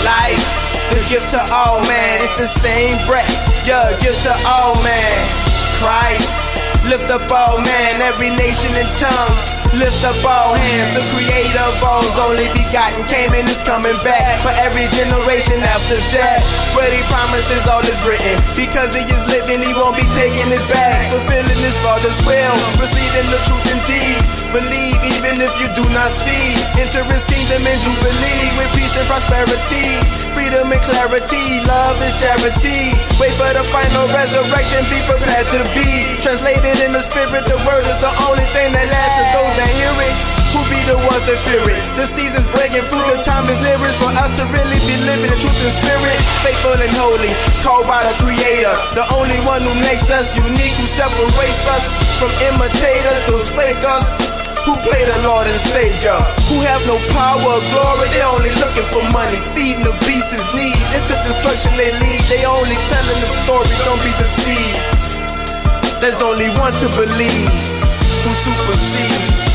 Life, the gift to all man, it's the same breath. Yeah, gift to all man. Christ, lift up all man, every nation and tongue. Lift up all hands, the creator of all's only begotten came and is coming back for every generation after death. But he promises all is written, because he is living, he won't be taking it back. Fulfilling his father's will, proceed in the truth indeed. Believe even if you do not see. Enter his kingdom in jubilee, with peace and prosperity, freedom and clarity, love and charity. Wait for the final resurrection, be prepared to be translated in the spirit. The word is the only thing that lasts for those that hear it. Who be the ones that fear it? The season's breaking fruit, the time is nearest for us to really be living in truth and spirit. Faithful and holy, called by the creator, the only one who makes us unique, who separates us from imitators, those fakers who play the Lord and Savior, who have no power or glory. They only looking for money, feeding the beast's needs. Into destruction they lead, they only telling the story, don't be deceived. There's only one to believe, who supersedes.